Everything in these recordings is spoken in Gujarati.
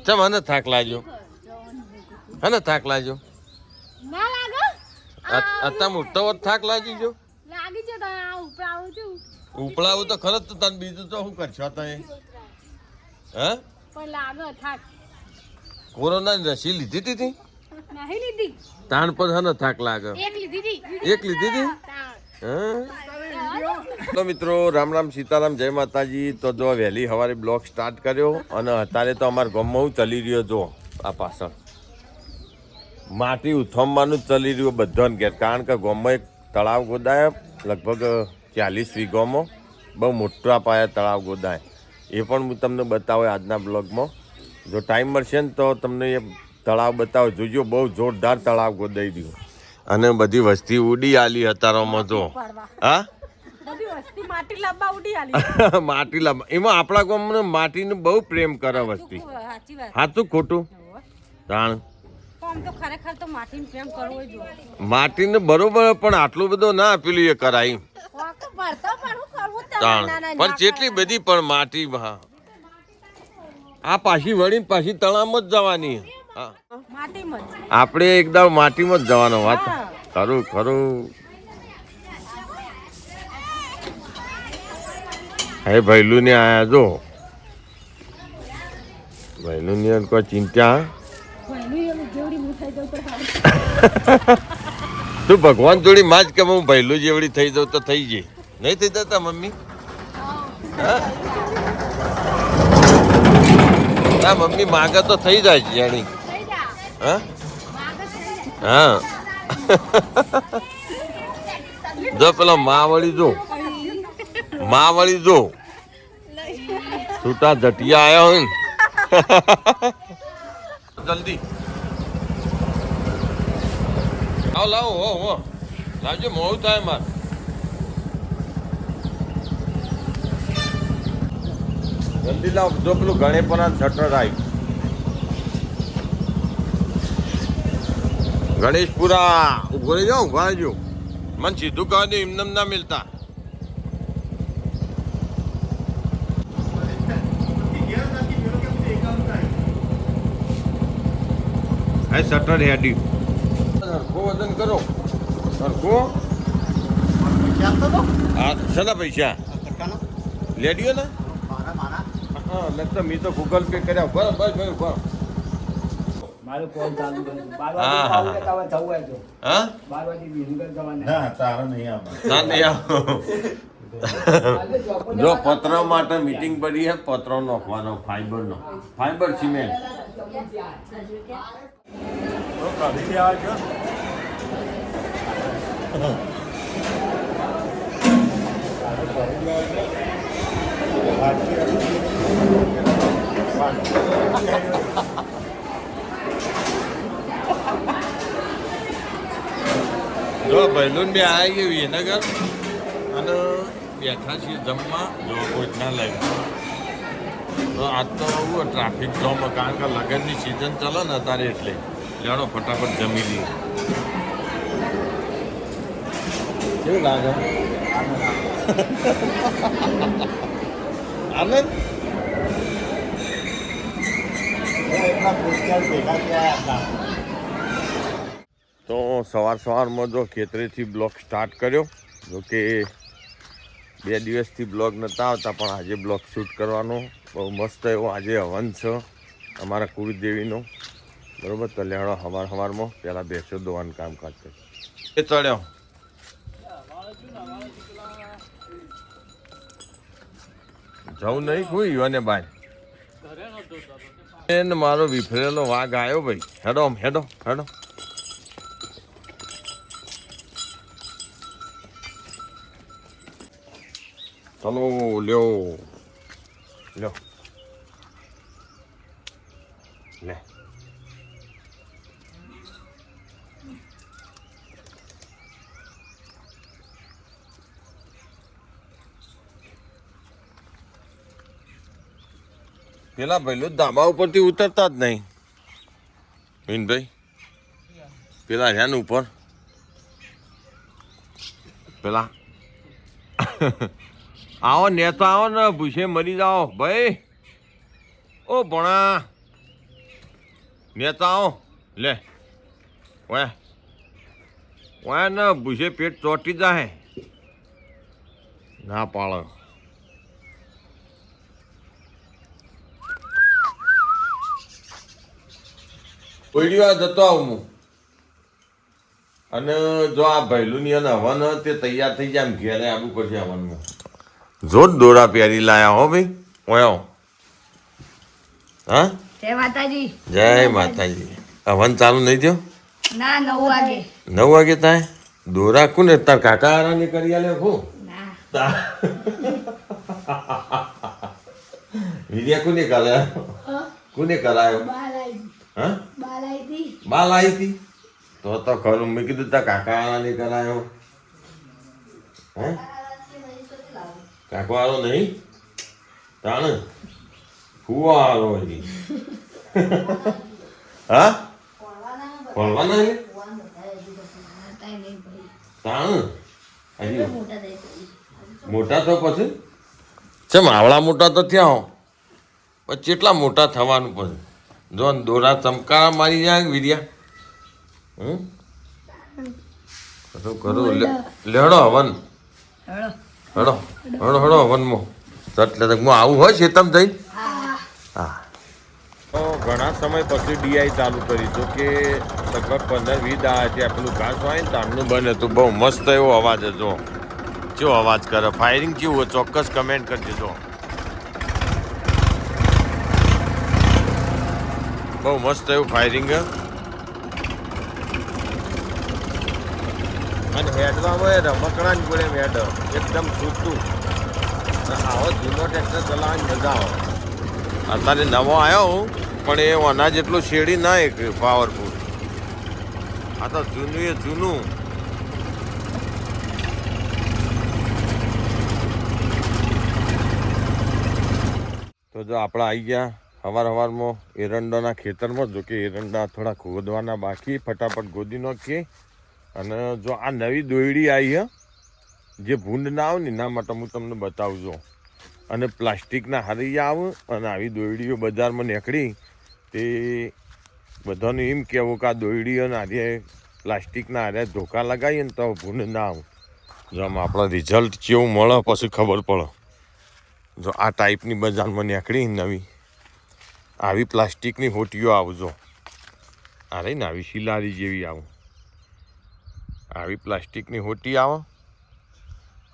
ચમ હને થાક લાગ્યો હને થાક લાગ્યો ના લાગે અત્યારે ઉઠતો હોત થાક લાગી ગયો લાગી છે તો ઉપડાવું છું ઉપડાવું તો ખરજ તો તને બીજું તો શું કરશો તમે હે પણ લાગે થાક કોરોનાની રસી લીધી હતી નહીં લીધી તાણ પર હને થાક લાગે એક લીધી એક લીધી હતી તો મિત્રો રામ રામ સીતારામ જય માતાજી. તો જો વહેલી સવારે બ્લોગ સ્ટાર્ટ કર્યો અને અત્યારે તો અમારા ગામમાં હું ચાલી રહ્યો જો આ પાછળ માટી ઉથમવાનું જ ચાલી રહ્યું બધાને ઘેર કારણ કે ગામમાં એક તળાવ ગોદાય લગભગ 40 વીઘામાં બહુ મોટા પાયા તળાવ ગોદાય એ પણ હું તમને બતાવું આજના બ્લોગમાં જો ટાઈમ મળશે ને તો તમને એ તળાવ બતાવો જોજો બહુ જોરદાર તળાવ ગોદાઈ રહ્યું અને બધી વસ્તી ઉડી આલી અત્યારમાં જો હા માટી લાવવા એમાં આપણા ગામમાં માટીને બહુ પ્રેમ કરે વસ્તી સાચું ખોટું તાણ માટીને બરોબર પણ આટલું બધું ના પેલું એ કરાય તાણ પણ કેટલી બધી પણ માટી આ પાછી વળીને પાછી તળાવમાં જ જવાની આપણે એકદમ માટીમાં જ જવાનો વાત ખરું ખરું હે ભૈલું ને આયા જો ભૈલું ની કોઈ ચિંતા તું ભગવાન જોડી માં જ કે હું ભૈલું જેવડી થઈ જાઉં તો થઈ જાય નહીં થઈ જતા મમ્મી ના મમ્મી માગે તો થઈ જાય છે જાણી હા જો પેલા મા વળી જો છૂટા જટિયા આયા હોય ને જલ્દી લાવો હો લાવજો મોડું થાય માર જલ્દી લાવ જો પેલું ગણેપના શટર આવી ગણેશપુરા ઉભો રહી જાઓ ઉભા રહેજો મને સીધું કહે દે એમને ના મિલતા હા શટર હેડી સરખો વજન કરો સરખો હા શાના પૈસા લેડીઓ ને હા લગતા મેં તો ગૂગલ પે કર્યા બસ મારું કોલ ચાલુ છે 12 વાગે જવું હા 12 વાગે વિનગર જવાના ના તારા નહીં આવવાનું ના નહીં આવો જો પત્ર માટે મીટિંગ પડી છે પત્રો નાખવાનો ફાઈબર સિમેન્ટ જો ભૈલુન બે આવી ગયું વિનગર અને બેઠા છીએ જમવા જો કોઈ ના લાગે તો આજ તો આવું ટ્રાફિક જોમ કારણ કે લગ્નની સિઝન ચાલે ને અત્યારે એટલે જાણો ફટાફટ જમી લઈએ કેવું લાગે આનંદ તો સવારમાં જો ખેતરેથી બ્લોગ સ્ટાર્ટ કર્યો જો કે 2 દિવસથી બ્લોગ નહોતા આવતા પણ આજે બ્લોગ શૂટ કરવાનો બહુ મસ્ત એવો આજે હવન છે અમારા કુળદેવીનો બરાબર તો લેડો સવારમાં પહેલાં ભેંસો દોવાનું કામકાજ કર્યું એ ચડ્યો જવું નહીં કોઈ અને બાય એને મારો વિફરેલો વાઘ આવ્યો ભાઈ હેડો ચલો લ્યો લે પેલા ભાઈ ધાબા ઉપરથી ઉતરતા જ નહીં મીનભાઈ પેલા ધ્યાન ઉપર પેલા આવો નેતા આવો ને ભૂસે મરી જાઓ ભાઈ. ઓ ભણા નેતા આવો લે ઓય ને ભૂસે પેટ ચોટી જાય ના પાળો. ઓઈડીવા જતો આવું હું અને જો આ ભૈલુની અને હવન તે તૈયાર થઈ જાય એમ ઘેરે આવવું પડશે હવનમાં. જોર દોરા પહેરી લાયા હો ભાઈ ઓયો. હા જય માતાજી. જય માતાજી. હવન ચાલુ નહીં થયો? ના 9 વાગે. 9 વાગે થાય? દોરા કોને તાર કાકા હારાની કરી આલે હું? ના વિડિયા કોને કરાયો? કોને કરાયો? હા બાલ આવી હતી તો ખરું. મેં કીધું તાર કાકા હારાની કરાયો. હે કાકો વાળો નહીં તાણ ફુવા વાળો હજી. હા ખોલવાના હે તાણ હજી મોટા તો પછી ચમ આવડા મોટા તો થયા હો પછી કેટલા મોટા થવાનું પછી જો દોરા ચમકારા મારી જાય વિરિયા. કરું કરું લેડો હવન હડો હડો હડો હવનમાં એટલે હું આવું હોય છે તમે જઈ. હા તો ઘણા સમય પછી ડીઆઈ ચાલુ કરી જો કે લગભગ 15-20 દાડા છે. પેલું ઘાસ હોય ને તારનું બને તો બહુ મસ્ત એવો અવાજ જો કેવો અવાજ કરે. ફાયરિંગ કેવું હોય ચોક્કસ કમેન્ટ કરજો. જો બહુ મસ્ત એવું ફાયરિંગ અને હેડવામાં રમકડાની જોડે હેડ એકદમ છૂટું. આવો જૂનો ટ્રેક્ટર ચલાવવાની મજા આવે. અત્યારે નવો આવ્યો હું પણ એ આના જેટલું શેડી ના એક પાવરફુલ. આ તો જૂનું એ જૂનું. તો જો આપણે આવી ગયા સવારમાં એરંડાના ખેતરમાં. જો કે એરંડા થોડા ખોદવાના બાકી ફટાફટ ગોદી નાખીએ. અને જો આ નવી દોયડી આવી હે જે ભૂંડ ના આવે ને એના માટે હું તમને બતાવું. અને પ્લાસ્ટિકના હરિયા આવે અને આવી દોયડીઓ બજારમાં નીકળી તે બધાને એમ કહેવું કે આ દોયડીઓને હારે પ્લાસ્ટિકના હારે ધોકા લગાવીએ ને તો ભૂંડ ના આવે. જો આમ આપણા રિઝલ્ટ કેવું મળે પછી ખબર પડે. જો આ ટાઈપની બજારમાં નીકળી નવી આવી પ્લાસ્ટિકની હોટીઓ આવજો. આ રહી ને આવી શિલારી જેવી આવું આવી પ્લાસ્ટિકની હોટી આવે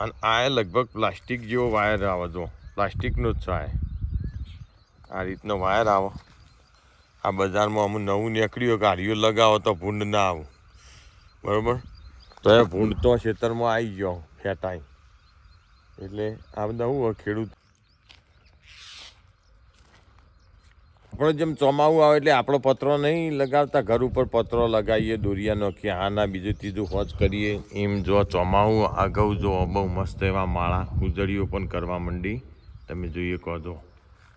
અને આ લગભગ પ્લાસ્ટિક જેવો વાયર આવે. જો પ્લાસ્ટિકનો જ છે આ રીતનો વાયર આવે. આ બજારમાં અમુક નવું નીકળ્યું કે હારીઓ લગાવો તો ભૂંડ ના આવે બરાબર. તો એ ભૂંડ તો ખેતરમાં આવી ગયો ફેટાઈ. એટલે આ બધા શું ખેડૂત આપણે જેમ ચોમાવું આવે એટલે આપણો પતરો નહીં લગાવતા ઘર ઉપર પતરો લગાવીએ દોરિયા નાખીએ આના બીજું ત્રીજું હોજ કરીએ એમ. જો ચોમાવું અગાઉ જો બહુ મસ્ત એવા માળા ઉજળીઓ પણ કરવા માંડી. તમે જોઈએ કહો જો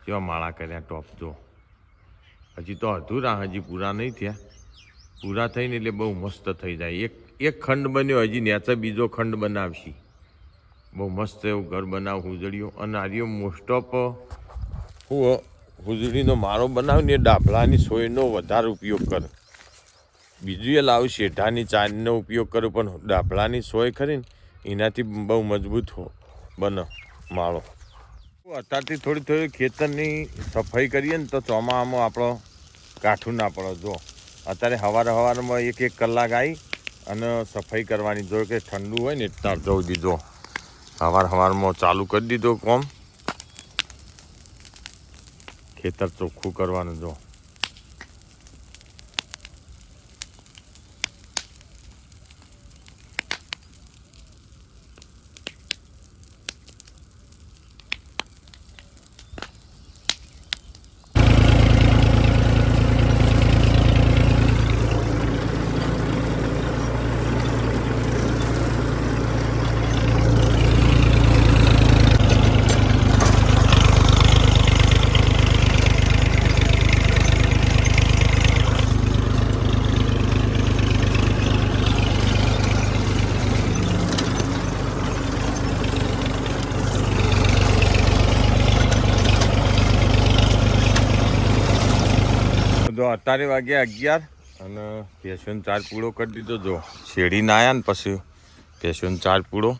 કેવા માળા કર્યા ટોપ. જો હજી તો અધૂરા હજી પૂરા નહીં થયા. પૂરા થઈને એટલે બહુ મસ્ત થઈ જાય. એક ખંડ બન્યો હજી નેચે બીજો ખંડ બનાવશી. બહુ મસ્ત એવું ઘર બનાવ ઉજળીઓ. અને આર્યો મોસ્ટ ઓફ હું હુજળીનો મારો બનાવીને એ ડાભલાની સોયનો વધારે ઉપયોગ કરે. બીજું એ લાવું શેઢાની ચાંદનો ઉપયોગ કરું પણ ડાભલાની સોય ખરી ને એનાથી બહુ મજબૂત બને માળો. અત્યારથી થોડી થોડી ખેતરની સફાઈ કરીએ ને તો ચોમાસામાં આપણો કાઠું ના પડે. જો અત્યારે સવારમાં 1 કલાક આવી અને સફાઈ કરવાની. જો કે ઠંડુ હોય ને એટલા જવું દીધો સવારમાં ચાલુ કરી દીધો કોમ. ખેતર ચોખ્ખું કરવાનું. જો અત્યારે વાગ્યા 11 અને ભેંસોને 4 પૂળો કરી દીધો. જો શેરડી ના આવ્યા ને પછી ભેંસોને 4 પૂળો.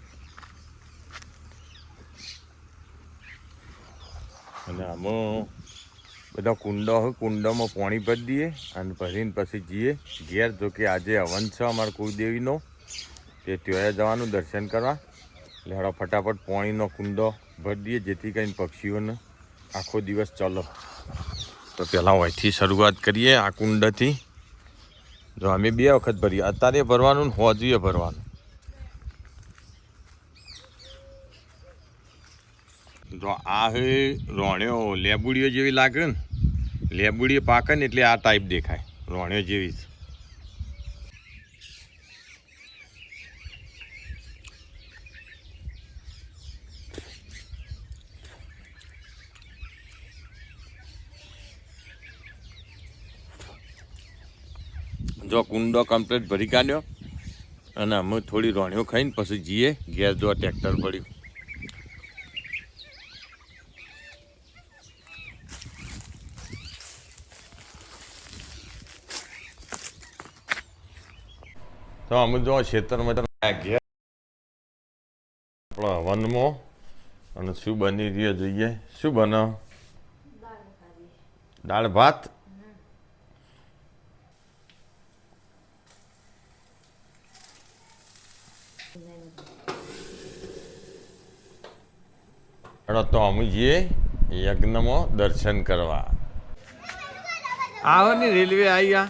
અને આમાં બધા કુંડો હોય, કુંડોમાં પાણી ભરી દઈએ અને ભરીને પછી જઈએ ઘેર. જો કે આજે હવન છે અમારા કુળદેવીનો, તે ત્યાં જવાનું દર્શન કરવા. એટલે હળો ફટાફટ પાણીનો કુંડો ભરી દઈએ જેથી કરીને પક્ષીઓને આખો દિવસ ચાલો. તો પહેલાં અહીંથી શરૂઆત કરીએ આ કુંડથી. જો અમે 2 વખત ભરીએ, અત્યારે ભરવાનું ને હોજુએ ભરવાનું. જો આ હે રોણ્યો લેબુડીઓ જેવી લાગે ને, લેબુડીઓ પાકે ને એટલે આ ટાઈપ દેખાય, રોણ્યો જેવી જ. જો કુંડો કમ્પ્લીટ ભરી કાઢ્યો અને અમે થોડી રોણીઓ ખાઈને પછી જઈએ ઘેર. જો ટ્રેક્ટર પડ્યું. તો અમે જો ખેતરમાં ઘેર આપણા વનમાં. અને શું બની રહ્યો જોઈએ? શું બને? દાળ ભાત. તો અમે જઈએ યજ્ઞમાં દર્શન કરવા. આવો ને રેલવે આવી આ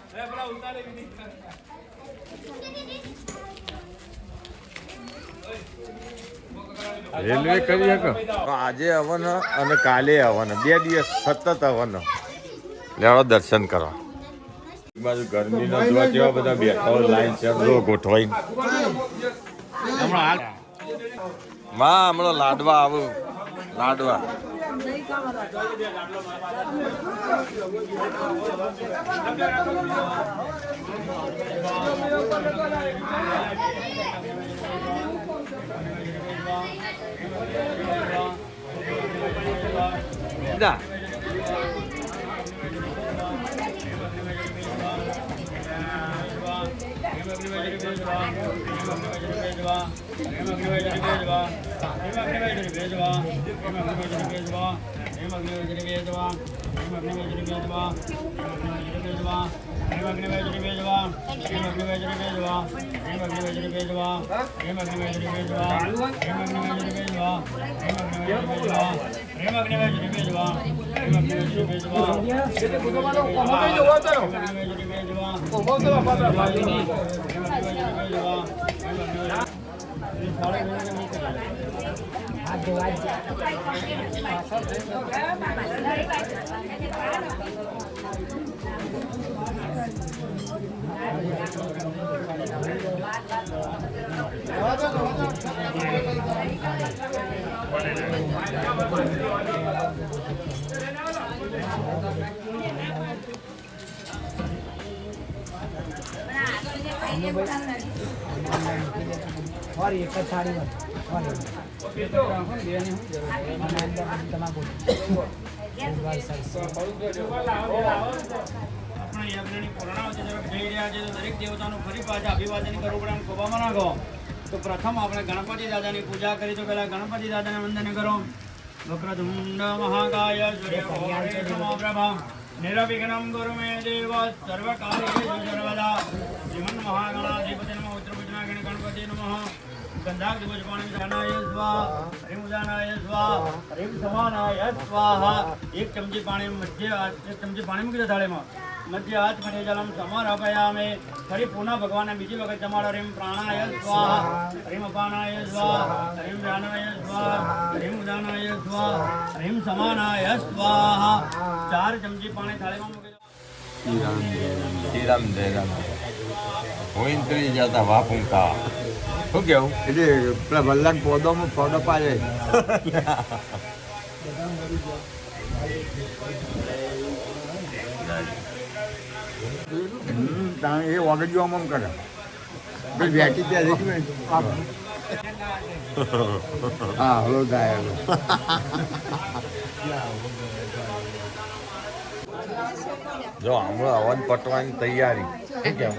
રેલવે કરી શકો. આજે હવન અને કાલે હવન, 2 દિવસ સતત હવન. લેવા દર્શન કરવા. બાજુ ગરમીનો જોવા જેવા બધા બેઠા લાઈન છે ગોઠવાઈ. માં હમણાં લાડવા આવું, લાડવા. એક જ થાળીમાં દરેક દેવતાનું ફરી પાછા અભિવાદન કરવું પડે, ખોબામાં નાખો. તો પ્રથમ આપણે ગણપતિ દાદાની પૂજા કરી. તો પહેલા ગણપતિ દાદાને વંદન કરો. વક્રતુંડ મહાકાય સૂર્યપ્રભા નિરવિઘ્નમ ગુરુ મે દેવ સર્વકાર્યેષુ સર્વદા. શ્રીમન મહાગણાધિપતિ નમઃ. ઉત્તરભુજનાગણ ગણપતિ નમઃ. ગંધાક પુષ્પાણિ દાનાય સ્વાહા. હરિમ ઉદાનાય સ્વાહા. હરિમ સમાનાય સ્વાહા. 1 ચમચી પાણી મધ્ય 1 ચમચી પાણી મૂકી દો થાળીમાં. મધ્ય હાથ મધ્ય જલમ સમર્પયામે. ફરી પુનઃ ભગવાનને બીજી વખત જમાડો. હરિમ પ્રાણાય સ્વાહા. હરિમ અપાનાય સ્વાહા. હરિમ વ્યાનાય સ્વાહા. હરિમ ઉદાનાય સ્વાહા. હરિમ સમાનાય સ્વાહા. 4 ચમચી પાણી થાળીમાં મૂકી દો. શ્રીરામ જય રામ. હોઈન્દ્રી જતા વાપુંતા. શું કેવું? એટલે પેલા વલ્લભ પોદોમાં ફોટો પાડે. એ વગડ્યું આમ કરે વેચી ત્યાં હા હલો થાય જો હમણાં હવન પટવાની તૈયારી શું કેમ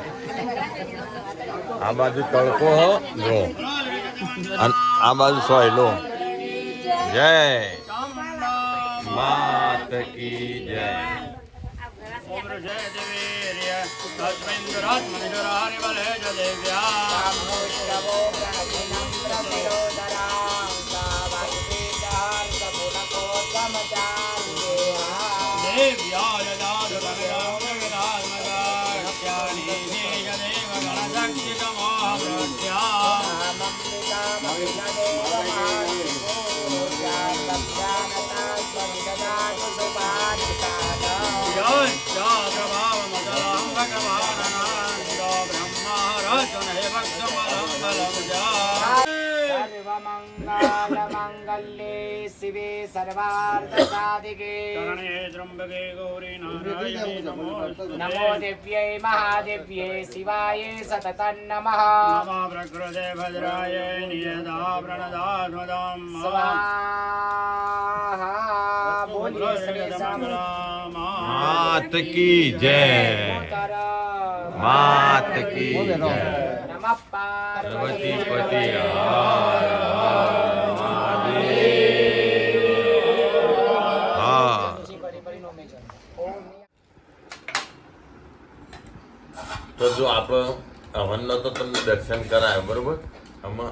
આ બાજુ તડકો હો જો અને આ બાજુ સોયલો જય માત કી જય सर्वमङ्गलमङ्गले शिवे सर्वार्थसाधिके त्र्यंबके गौरी नारायणी नमोस्तुते नमो दिव्यै महादिव्ये शिवाय सततं नमः नमः प्रकृते भद्राय नियता प्रणदात्मदां स्वाहा बोलिए श्री मात की जय मात की जय नमः पार्वती पार्वती पति હા તો જો આપણો હવનનો તો તમને દર્શન કરાયો બરોબર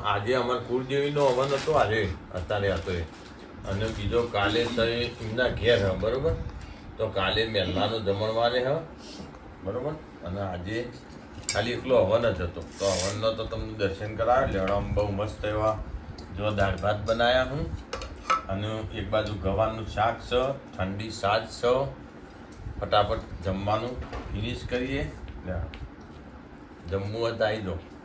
આજે અમારા કુળદેવીનો હવન હતો આજે અત્યારે હતો એ અને બીજો કાલે એમના ઘેર હ બરોબર તો કાલે મહેલાનો જમણવારે હ બરોબર અને આજે ખાલી એકલો હવન જ હતો તો હવનનો તો તમને દર્શન કરાયો લેવડામાં બહુ મસ્ત એવા જો દાળ ભાત બનાવ્યા હું અને એક બાજુ ગવાનું શાક છે ઠંડી સાજ છે ફટાફટ જમવાનું ફિનિશ કરીએ જમવું હોય તો આવી જાઓ